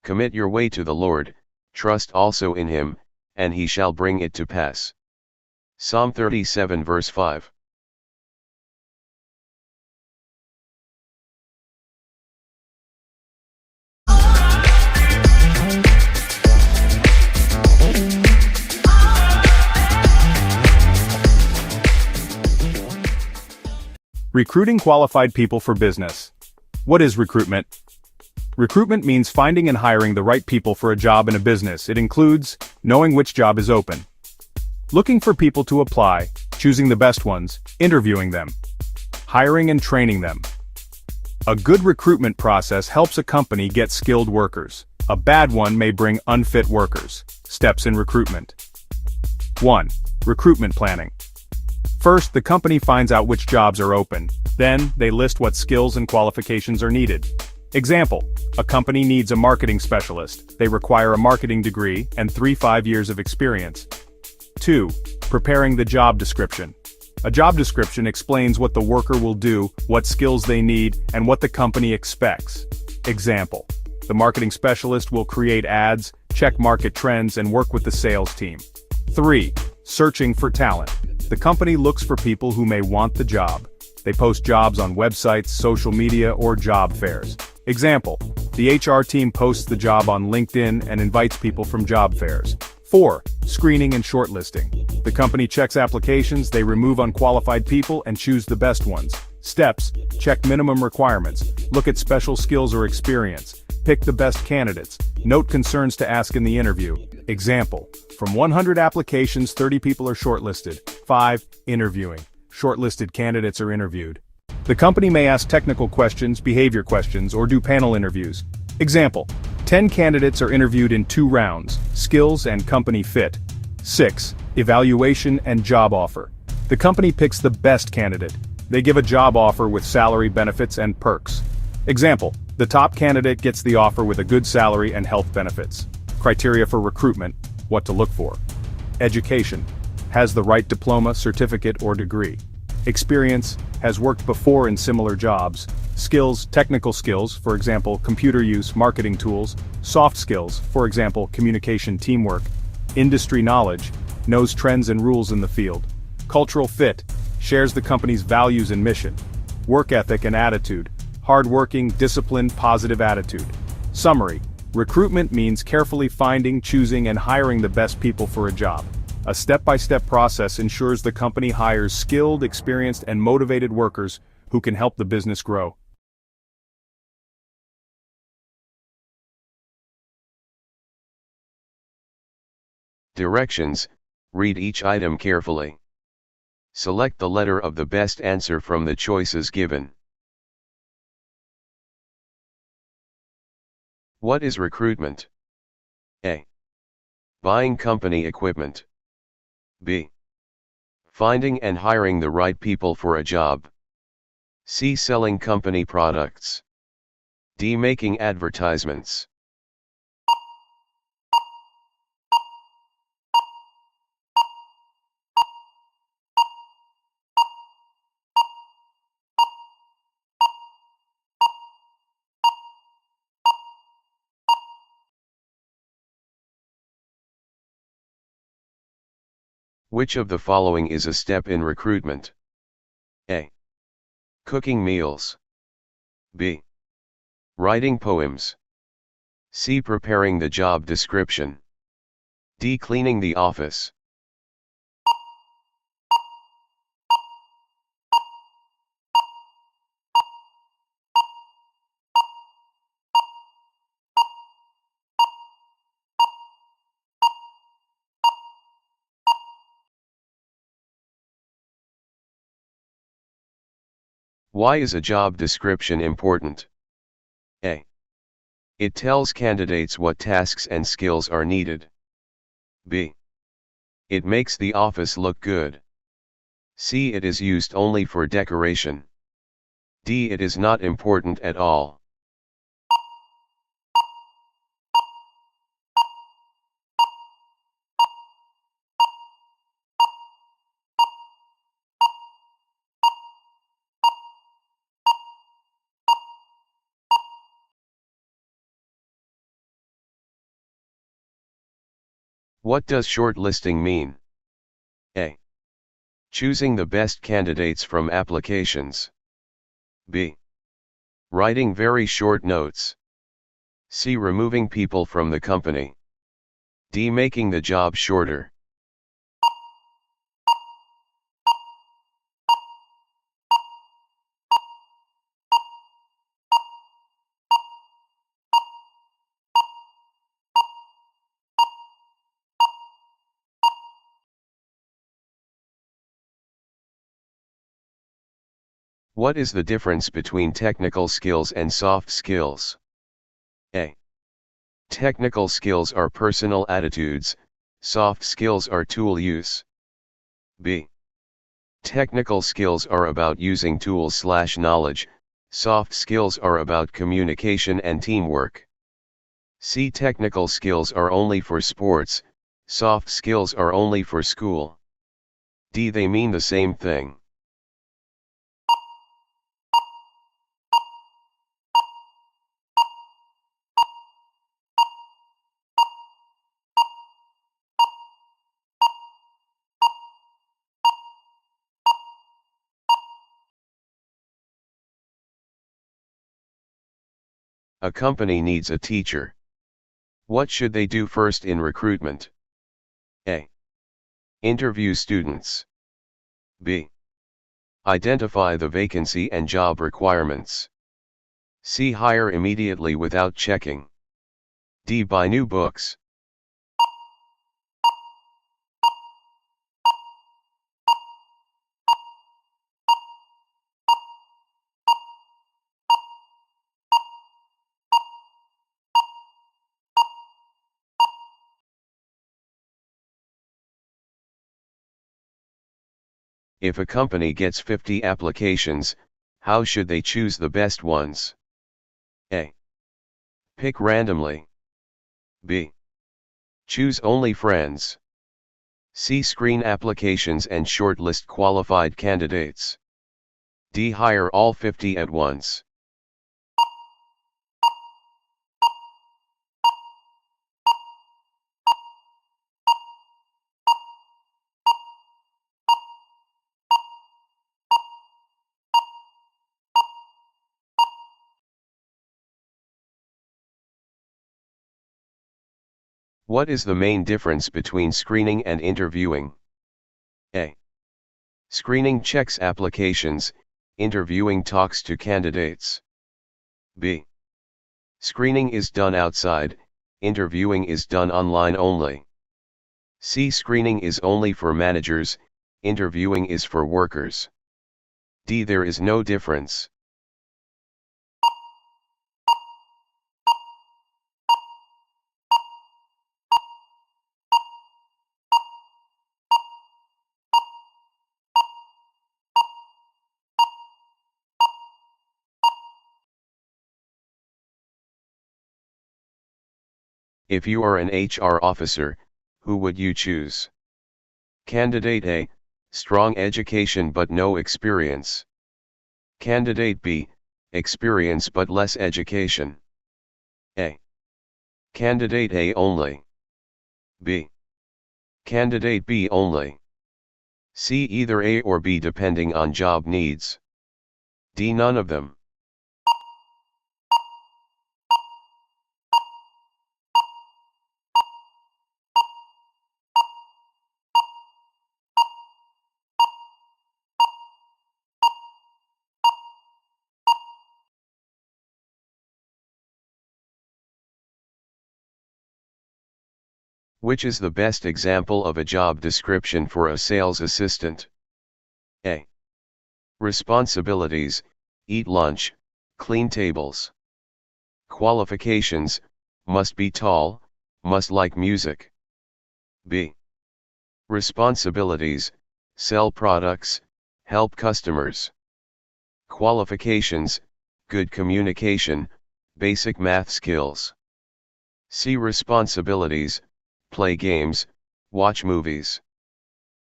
Commit your way to the Lord, trust also in him, and he shall bring it to pass. Psalm 37 verse 5. Recruiting qualified people for business. What is recruitment? Recruitment means finding and hiring the right people for a job in a business. It includes knowing which job is open, looking for people to apply, choosing the best ones, interviewing them, hiring and training them. A good recruitment process helps a company get skilled workers. A bad one may bring unfit workers. Steps in recruitment. 1. Recruitment planning. First, the company finds out which jobs are open. Then, they list what skills and qualifications are needed. Example, a company needs a marketing specialist. They require a marketing degree and 3-5 years of experience. 2. Preparing the job description. A job description explains what the worker will do, what skills they need, and what the company expects. Example, the marketing specialist will create ads, check market trends, and work with the sales team. 3. Searching for talent. The company looks for people who may want the job. They post jobs on websites, social media, or job fairs. Example, the HR team posts the job on LinkedIn and invites people from job fairs. 4. Screening and shortlisting. The company checks applications, they remove unqualified people and choose the best ones. Steps, check minimum requirements, look at special skills or experience, pick the best candidates, note concerns to ask in the interview. Example, from 100 applications, 30 people are shortlisted. 5. Interviewing. Shortlisted candidates are interviewed. The company may ask technical questions, behavior questions, or do panel interviews. Example, 10 candidates are interviewed in 2 rounds, skills and company fit. 6. Evaluation and job offer. The company picks the best candidate. They give a job offer with salary, benefits, and perks. Example, the top candidate gets the offer with a good salary and health benefits. Criteria for recruitment, what to look for. Education, has the right diploma, certificate, or degree. Experience, has worked before in similar jobs. Skills, technical skills, for example, computer use, marketing tools. Soft skills, for example, communication, teamwork. Industry knowledge, knows trends and rules in the field. Cultural fit, shares the company's values and mission. Work ethic and attitude, hardworking, disciplined, positive attitude. Summary, recruitment means carefully finding, choosing, and hiring the best people for a job. A step-by-step process ensures the company hires skilled, experienced, and motivated workers who can help the business grow. Directions, read each item carefully. Select the letter of the best answer from the choices given. What is recruitment? A. Buying company equipment. B. Finding and hiring the right people for a job. C. Selling company products. D. Making advertisements. Which of the following is a step in recruitment? A. Cooking meals. B. Writing poems. C. Preparing the job description. D. Cleaning the office. Why is a job description important? A. It tells candidates what tasks and skills are needed. B. It makes the office look good. C. It is used only for decoration. D. It is not important at all. What does shortlisting mean? A. Choosing the best candidates from applications. B. Writing very short notes. C. Removing people from the company. D. Making the job shorter. What is the difference between technical skills and soft skills? A. Technical skills are personal attitudes, soft skills are tool use. B. Technical skills are about using tools/knowledge, soft skills are about communication and teamwork. C. Technical skills are only for sports, soft skills are only for school. D. They mean the same thing. A company needs a teacher. What should they do first in recruitment? A. Interview students. B. Identify the vacancy and job requirements. C. Hire immediately without checking. D. Buy new books. If a company gets 50 applications, how should they choose the best ones? A. Pick randomly. B. Choose only friends. C. Screen applications and shortlist qualified candidates. D. Hire all 50 at once. What is the main difference between screening and interviewing? A. Screening checks applications, interviewing talks to candidates. B. Screening is done outside, interviewing is done online only. C. Screening is only for managers, interviewing is for workers. D. There is no difference. If you are an HR officer, who would you choose? Candidate A, strong education but no experience. Candidate B, experience but less education. A. Candidate A only. B. Candidate B only. C. Either A or B depending on job needs. D. None of them. Which is the best example of a job description for a sales assistant? A. Responsibilities, eat lunch, clean tables. Qualifications, must be tall, must like music. B. Responsibilities, sell products, help customers. Qualifications, good communication, basic math skills. C. Responsibilities, play games, watch movies.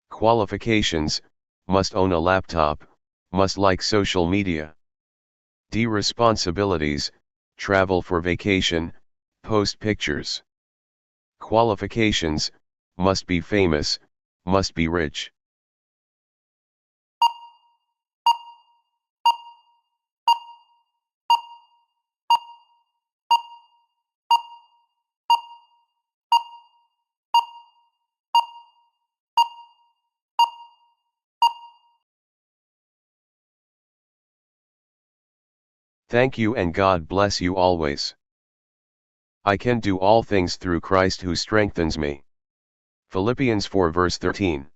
Qualifications, must own a laptop, must like social media. D. Responsibilities, travel for vacation, post pictures. Qualifications, must be famous, must be rich. Thank you and God bless you always. I can do all things through Christ who strengthens me. Philippians 4 verse 13.